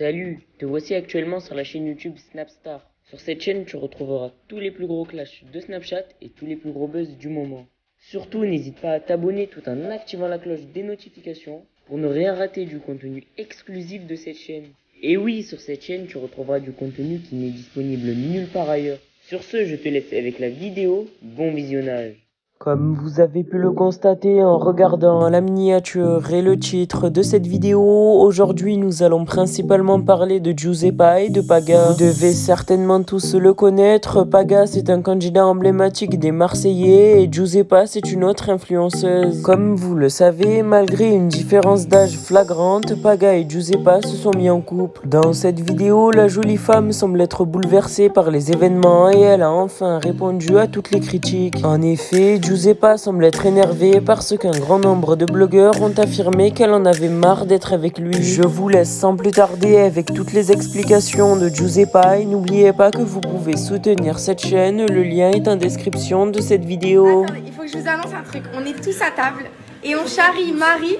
Salut, te voici actuellement sur la chaîne YouTube Snapstar. Sur cette chaîne, tu retrouveras tous les plus gros clashs de Snapchat et tous les plus gros buzz du moment. Surtout, n'hésite pas à t'abonner tout en activant la cloche des notifications pour ne rien rater du contenu exclusif de cette chaîne. Et oui, sur cette chaîne, tu retrouveras du contenu qui n'est disponible nulle part ailleurs. Sur ce, je te laisse avec la vidéo. Bon visionnage. Comme vous avez pu le constater en regardant la miniature et le titre de cette vidéo, aujourd'hui nous allons principalement parler de Giuseppa et de Paga. Vous devez certainement tous le connaître, Paga c'est un candidat emblématique des Marseillais et Giuseppa c'est une autre influenceuse. Comme vous le savez, malgré une différence d'âge flagrante, Paga et Giuseppa se sont mis en couple. Dans cette vidéo, la jolie femme semble être bouleversée par les événements et elle a enfin répondu à toutes les critiques. En effet, Giuseppa semble être énervée parce qu'un grand nombre de blogueurs ont affirmé qu'elle en avait marre d'être avec lui. Je vous laisse sans plus tarder avec toutes les explications de Giuseppa et n'oubliez pas que vous pouvez soutenir cette chaîne, le lien est en description de cette vidéo. Attendez, il faut que je vous annonce un truc, on est tous à table et on charrie Marie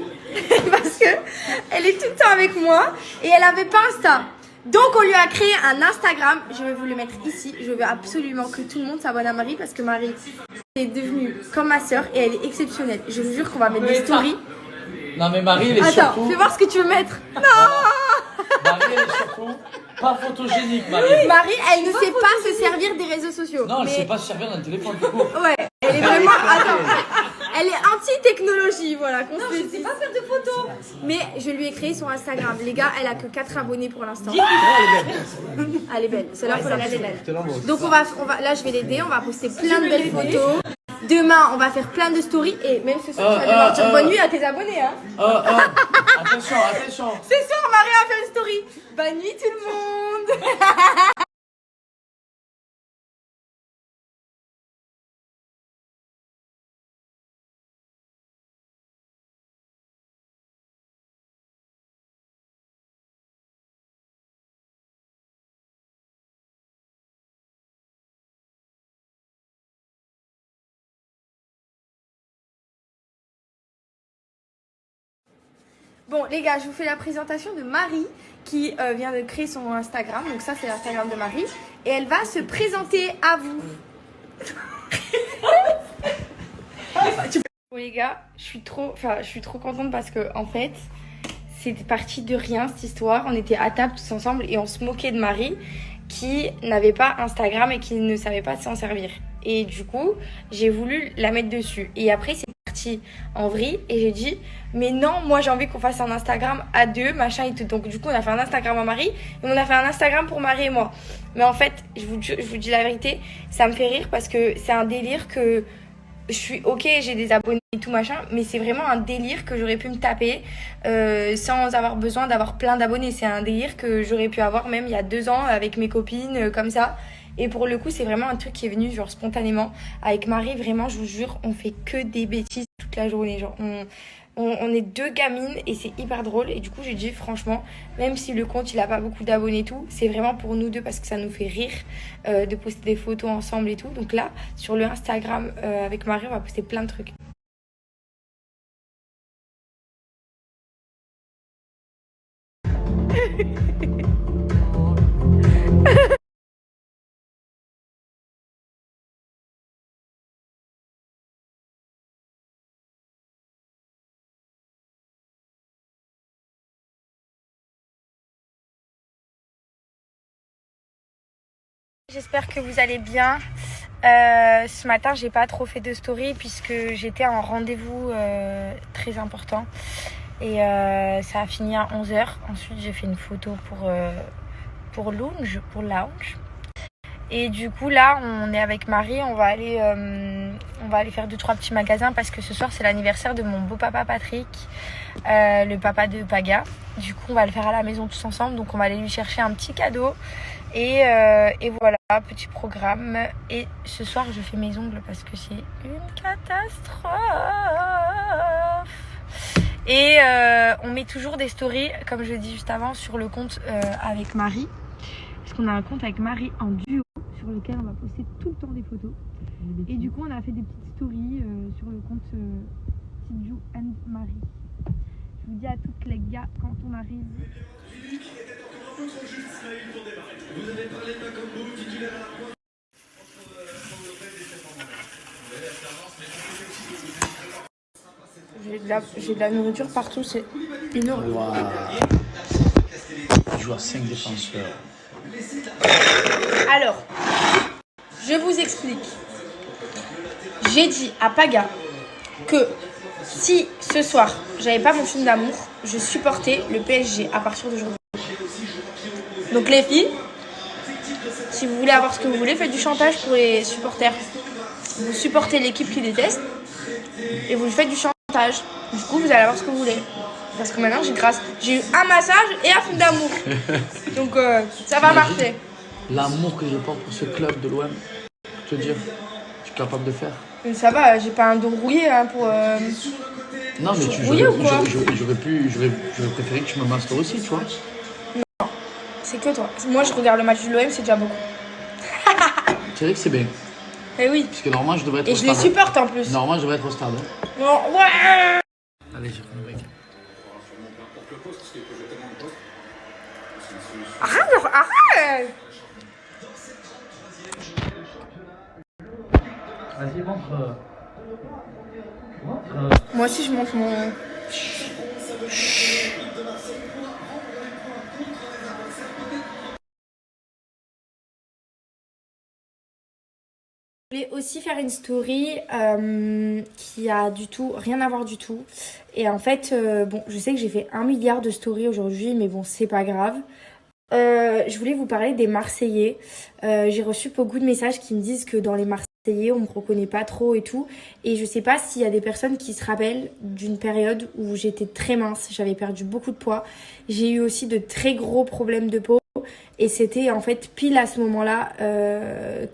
parce que elle est tout le temps avec moi et elle avait pas Insta. Donc on lui a créé un Instagram, je vais vous le mettre ici, je veux absolument que tout le monde s'abonne à Marie parce que Marie est devenue comme ma soeur et elle est exceptionnelle. Je vous jure qu'on va mettre des stories. Non mais Marie elle est Attends, surtout... fais voir ce que tu veux mettre. Non Marie elle est surtout pas photogénique Marie. Marie, elle ne sait pas se servir des réseaux sociaux. Non, elle mais... sait pas se servir d'un téléphone du coup. Ouais, elle est vraiment... Attends, elle est anti-technologie, voilà. Non, je ne sais pas faire de photos. Mais je lui ai créé son Instagram. Les gars, elle a que 4 abonnés pour l'instant. Elle est belle. Celle-là, faut la poster. Donc on va, là, je vais l'aider. On va poster plein de belles photos. Demain, on va faire plein de stories. Et même ce soir, tu vas devoir dire bonne nuit à tes abonnés. Hein. Attention, attention. Ce soir, Marie va faire une story. Bonne nuit tout le monde. Bon les gars, je vous fais la présentation de Marie qui vient de créer son Instagram. Donc ça c'est l'Instagram de Marie. Et elle va se présenter à vous. Bon les gars, je suis trop contente parce que en fait, c'était parti de rien cette histoire. On était à table tous ensemble et on se moquait de Marie qui n'avait pas Instagram et qui ne savait pas s'en servir. Et du coup, j'ai voulu la mettre dessus. Et après, c'est parti en vrille et j'ai dit mais non, moi j'ai envie qu'on fasse un Instagram à deux, machin et tout. Donc du coup, on a fait un Instagram à Marie et on a fait un Instagram pour Marie et moi. Mais en fait, je vous dis la vérité, ça me fait rire parce que c'est un délire que je suis ok, j'ai des abonnés et tout machin, mais c'est vraiment un délire que j'aurais pu me taper sans avoir besoin d'avoir plein d'abonnés. C'est un délire que j'aurais pu avoir même il y a 2 ans avec mes copines comme ça. Et pour le coup, c'est vraiment un truc qui est venu genre spontanément. Avec Marie, vraiment, je vous jure, on fait que des bêtises toute la journée. Genre, on est 2 gamines et c'est hyper drôle. Et du coup, j'ai dit franchement, même si le compte il a pas beaucoup d'abonnés et tout, c'est vraiment pour nous deux parce que ça nous fait rire de poster des photos ensemble et tout. Donc là, sur le Instagram avec Marie, on va poster plein de trucs. J'espère que vous allez bien. Ce matin, j'ai pas trop fait de story puisque j'étais en rendez-vous très important. Et ça a fini à 11h. Ensuite, j'ai fait une photo pour lounge. Et du coup, là, on est avec Marie. On va aller faire 2-3 petits magasins parce que ce soir, c'est l'anniversaire de mon beau-papa Patrick, le papa de Paga. Du coup, on va le faire à la maison tous ensemble. Donc, on va aller lui chercher un petit cadeau. Et voilà, petit programme. Et ce soir, je fais mes ongles parce que c'est une catastrophe. Et on met toujours des stories, comme je l'ai dit juste avant, sur le compte avec Marie. Parce qu'on a un compte avec Marie en duo sur lequel on va poster tout le temps des photos. Et du coup, on a fait des petites stories sur le compte Tidjou and Marie. Je vous dis à toutes les gars quand on arrive. J'ai de la nourriture partout, c'est une horreur. Waouh. Il joue à 5 défenseurs. Alors, je vous explique. J'ai dit à Paga que si ce soir, j'avais pas mon film d'amour, je supportais le PSG à partir d'aujourd'hui. Donc les filles, si vous voulez avoir ce que vous voulez, faites du chantage pour les supporters. Vous supportez l'équipe qui déteste et vous lui faites du chantage. Du coup, vous allez avoir ce que vous voulez. Parce que maintenant, j'ai eu un massage et un film d'amour. Donc ça va marcher. L'amour que je porte pour ce club de l'OM, je te dire, je suis capable de faire. Mais ça va, j'ai pas un dos rouillé hein, pour... Non, mais j'aurais préféré que tu me masteres aussi, tu vois. C'est que toi. Moi, je regarde le match de l'OM, c'est déjà beaucoup. C'est vrai que c'est bien. Eh oui. Parce que normalement, je devrais être Et au je les stade. supporte en plus. Normalement, je devrais être au stade. Bon, ouais. Allez, j'ai pris le break. Arrête. Vas-y, montre. Moi aussi, je monte mon... Je voulais aussi faire une story qui a du tout, rien à voir du tout. Et en fait, bon, je sais que j'ai fait 1 milliard de stories aujourd'hui, mais bon, c'est pas grave. Je voulais vous parler des Marseillais. J'ai reçu beaucoup de messages qui me disent que dans les Marseillais, on me reconnaît pas trop et tout. Et je sais pas s'il y a des personnes qui se rappellent d'une période où j'étais très mince, j'avais perdu beaucoup de poids. J'ai eu aussi de très gros problèmes de peau. Et c'était en fait pile à ce moment-là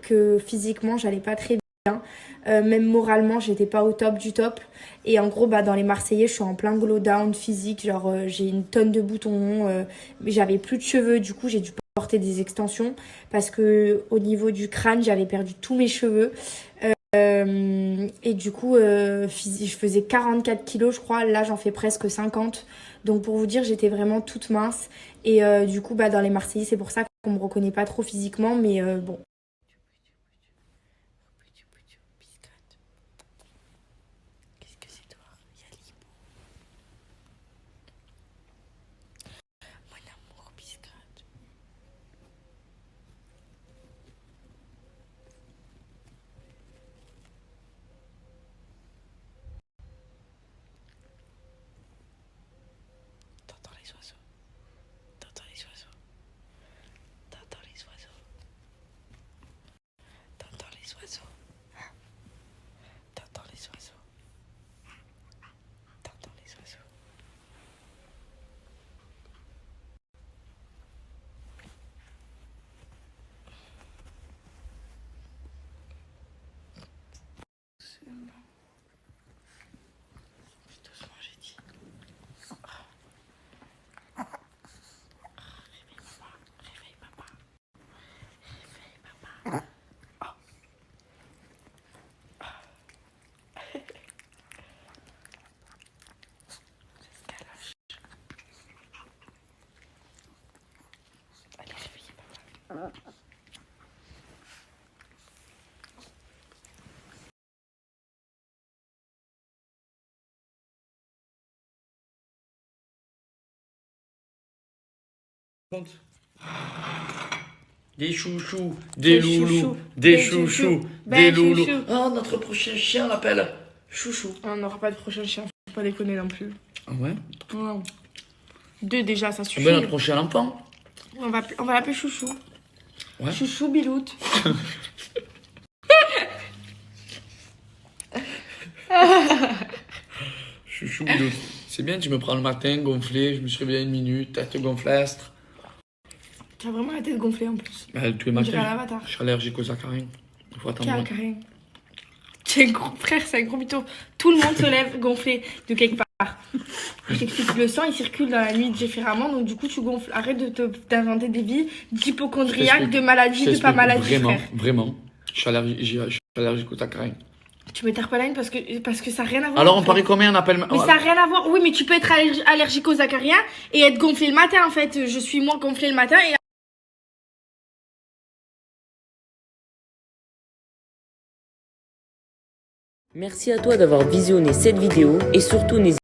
que physiquement j'allais pas très bien. Même moralement j'étais pas au top du top. Et en gros dans les Marseillais je suis en plein glow down physique. Genre j'ai une tonne de boutons, j'avais plus de cheveux. Du coup j'ai dû porter des extensions parce que au niveau du crâne j'avais perdu tous mes cheveux. Et du coup je faisais 44 kilos je crois. Là j'en fais presque 50. Donc pour vous dire j'étais vraiment toute mince. Et du coup dans les Marseillais c'est pour ça qu'on me reconnaît pas trop physiquement. Mais bon. Qu'est-ce que c'est toi? Il y a l'hibou. Mon amour biscotte. T'entends les oiseaux. T'entends les oiseaux. T'entends les oiseaux. T'entends les oiseaux. T'entends les oiseaux. T'entends les oiseaux. C'est bon. Plus doucement, j'ai dit. Réveille papa. Réveille papa. Allez, réveillez papa. Des chouchous, des loulous, des chouchous, des loulous. Oh, notre prochain chien l'appelle Chouchou. On n'aura pas de prochain chien, faut pas déconner non plus. Ah ouais? Non. 2 déjà, ça suffit. Ben notre prochain enfant. On va l'appeler Chouchou. Ouais. Chouchou Biloute. Chouchou, Bilou. C'est bien, tu me prends le matin gonflé, je me suis réveillé 1 minute, tête gonflastre. Tu as vraiment la tête gonflée en plus. Bah, tous les On dirait un matins, avatar. je suis allergique aux acarines. Il faut attendre. Carré. Tu es un gros frère, c'est un gros mytho. Tout le monde se lève gonflé de quelque part. Je t'explique, le sang il circule dans la nuit différemment, donc du coup tu gonfles. Arrête d'inventer des vies d'hypochondriaque, de maladie, de pas maladie. Vraiment, frère. vraiment. Je suis allergique aux acarines. Tu mets Terpaline parce que ça n'a rien à voir. Alors en on fait. parie combien on appelle. Mais ça n'a rien à voir. Oui, mais tu peux être allergique aux acariens et être gonflé le matin en fait. Je suis moi gonflé le matin et Merci à toi d'avoir visionné cette vidéo et surtout n'hésite